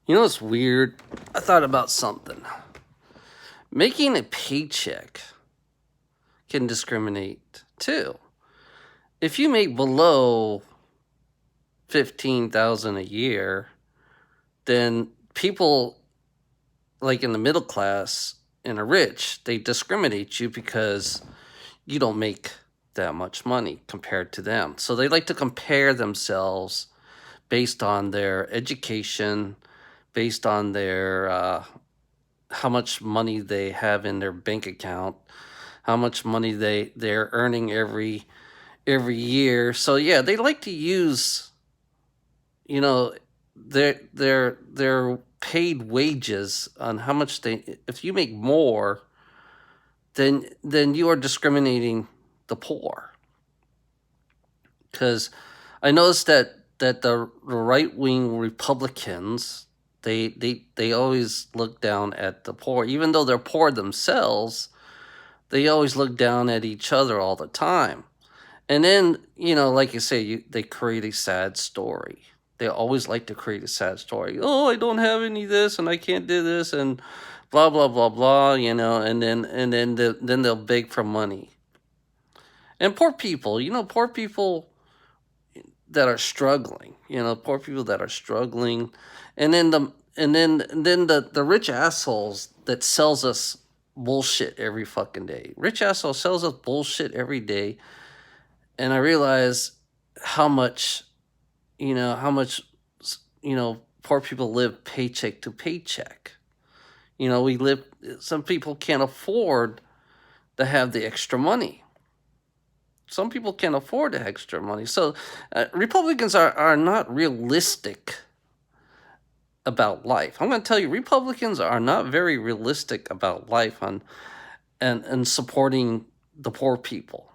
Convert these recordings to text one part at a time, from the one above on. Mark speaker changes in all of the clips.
Speaker 1: You know what's weird? I thought about something. Making a paycheck can discriminate too. If you make below 15,000 a year, then people like in the middle class and the rich, they discriminate you because you don't make that much money compared to them. So they like to compare themselves based on their education, based on their how much money they have in their bank account, how much money they're earning every year. So yeah, they like to use, you know, their paid wages on how much they. If you make more, then you are discriminating the poor. Because I noticed that the right wing Republicans, they always look down at the poor, even though they're poor themselves. They always look down at each other all the time. And then, like you say, they create a sad story. They always like to create a sad story. Oh, I don't have any of this, and I can't do this, and blah blah blah blah. And then they'll beg for money. And poor people that are struggling. Poor people that are struggling, and then the rich assholes that sells us bullshit every fucking day. Rich asshole sells us bullshit every day, and I realize how much, poor people live paycheck to paycheck. We live. Some people can't afford to have the extra money. Some people can't afford the extra money. So Republicans are not realistic about life. I'm going to tell you, Republicans are not very realistic about life and supporting the poor people.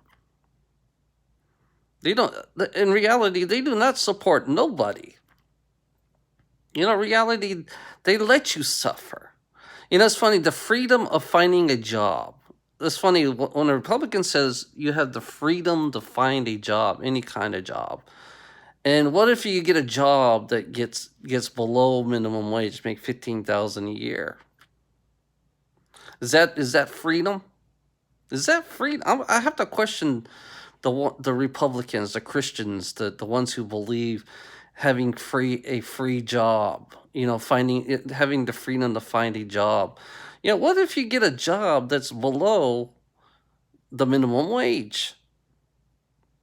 Speaker 1: They don't. In reality, they do not support nobody. Reality, they let you suffer. It's funny, the freedom of finding a job. It's funny when a Republican says you have the freedom to find a job, any kind of job. And what if you get a job that gets below minimum wage, make 15,000 a year? Is that freedom? Is that freedom? I have to question the Republicans, the Christians, the ones who believe having a free job, having the freedom to find a job. What if you get a job that's below the minimum wage?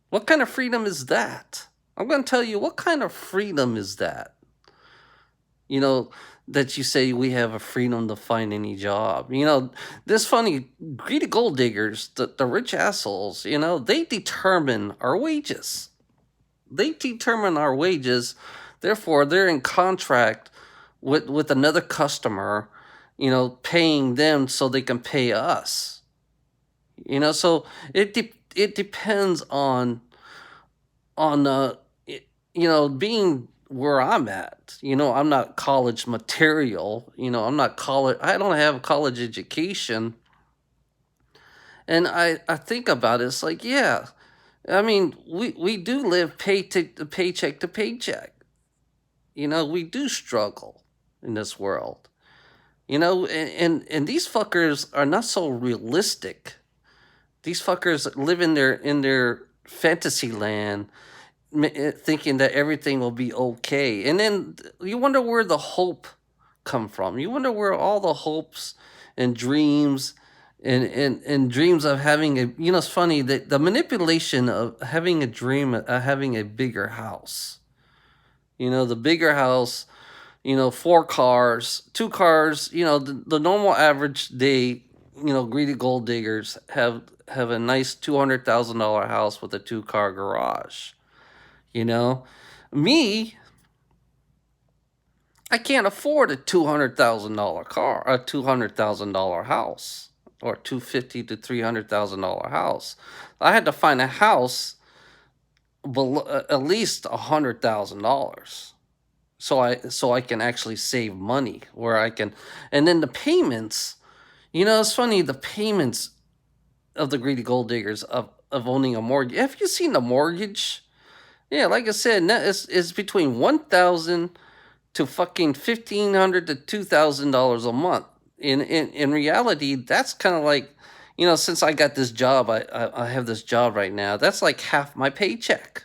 Speaker 1: What kind of freedom is that? I'm going to tell you, what kind of freedom is that? That you say we have a freedom to find any job. This funny, greedy gold diggers, the rich assholes, they determine our wages. They determine our wages. Therefore, they're in contract with another customer, paying them so they can pay us. So it depends on being where I'm at. I'm not college material. I'm not college. I don't have college education. And I think about it. It's like, yeah, I mean, we do live paycheck to paycheck. We do struggle in this world. And these fuckers are not so realistic. These fuckers live in their fantasy land, thinking that everything will be okay. And then you wonder where the hope come from. You wonder where all the hopes and dreams and dreams of having it's funny that the manipulation of having a dream of having a bigger house. The bigger house, 4 cars, 2 cars, the normal average day, greedy gold diggers have a nice $200,000 house with a 2-car garage. Me, I can't afford a $200,000 car, a $200,000 house, or $250,000 to $300,000 house. I had to find a house below at least $100,000, so I can actually save money where I can, and then the payments. It's funny, the payments of the greedy gold diggers of owning a mortgage. Have you seen the mortgage? Yeah, like I said, it's between $1,000 to fucking $1,500 to $2,000 a month. In reality, that's kind of like, since I got this job, I have this job right now. That's like half my paycheck.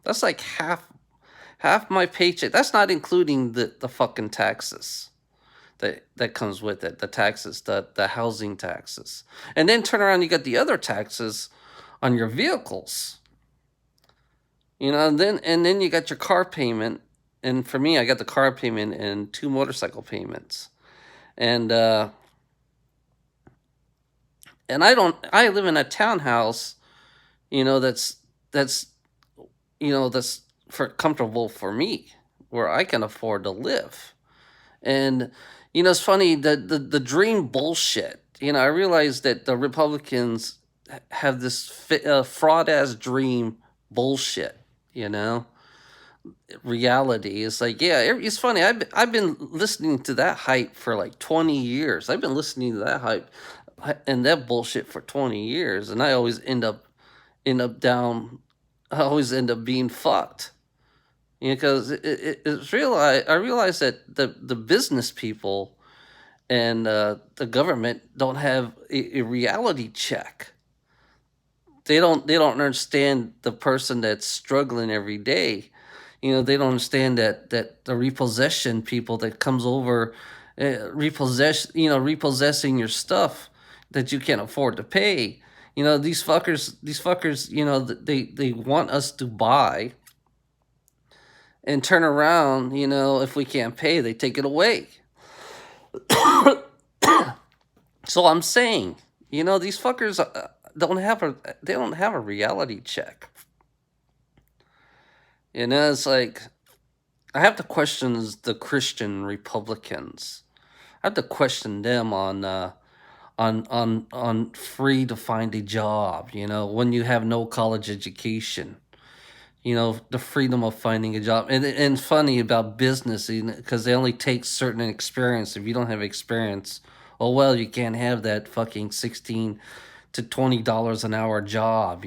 Speaker 1: That's like half my paycheck. That's not including the fucking taxes that comes with it. The taxes, the housing taxes, and then turn around, you got the other taxes on your vehicles. And then you got your car payment. And for me, I got the car payment and two motorcycle payments. And I live in a townhouse, that's that's for comfortable for me, where I can afford to live. And it's funny, the dream bullshit. I realize that the Republicans have this fraud ass dream bullshit. You know, reality is like, yeah, it's funny. I've been listening to that hype for like 20 years. I've been listening to that hype and that bullshit for 20 years, and I always end up down. I always end up being fucked. Because it's real. I realize that the business people and the government don't have a reality check. They don't understand the person that's struggling every day. They don't understand that the repossession people that comes over, repossessing your stuff that you can't afford to pay. These fuckers, they want us to buy and turn around. If we can't pay, they take it away. So I'm saying, these fuckers don't have a reality check. It's like, I have to question the Christian Republicans. I have to question them on free to find a job. When you have no college education. The freedom of finding a job. And funny about business, because they only take certain experience. If you don't have experience, oh well, you can't have that fucking $16 to $20 an hour job.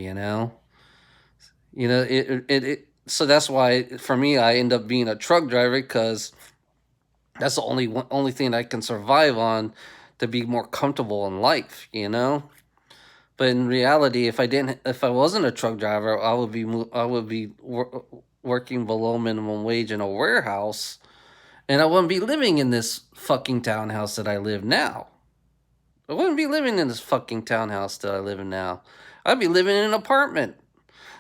Speaker 1: So that's why for me, I end up being a truck driver, because that's the only thing I can survive on to be more comfortable in life. But in reality, if I wasn't a truck driver, I would be working below minimum wage in a warehouse, and I wouldn't be living in this fucking townhouse that I live now. I wouldn't be living in this fucking townhouse that I live in now. I'd be living in an apartment,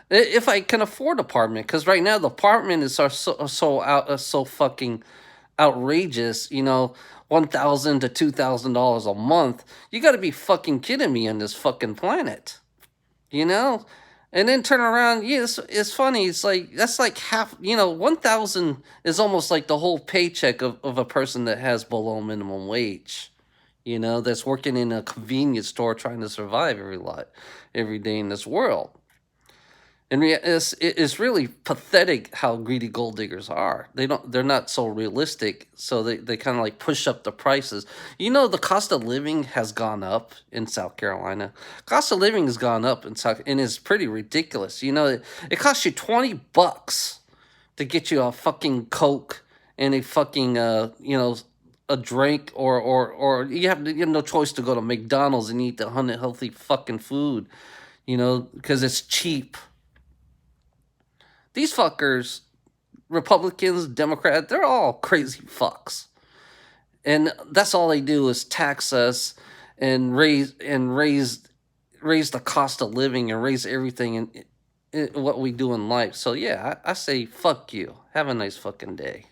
Speaker 1: if I can afford apartment. Because right now the apartment is so fucking outrageous. $1,000 to $2,000 a month. You got to be fucking kidding me on this fucking planet. You know, and then turn around. Yeah, it's funny. It's like, that's like half. 1,000 is almost like the whole paycheck of a person that has below minimum wage. That's working in a convenience store trying to survive every day in this world. And it's really pathetic how greedy gold diggers are. They're not so realistic, so they kind of like push up the prices. The cost of living has gone up in South Carolina. Cost of living has gone up and it's pretty ridiculous. It costs you $20 to get you a fucking Coke and a fucking a drink, or you have no choice to go to McDonald's and eat the unhealthy fucking food, because it's cheap. These fuckers, Republicans, Democrats, they're all crazy fucks. And that's all they do is tax us and raise the cost of living and raise everything in what we do in life. So yeah, I say fuck you. Have a nice fucking day.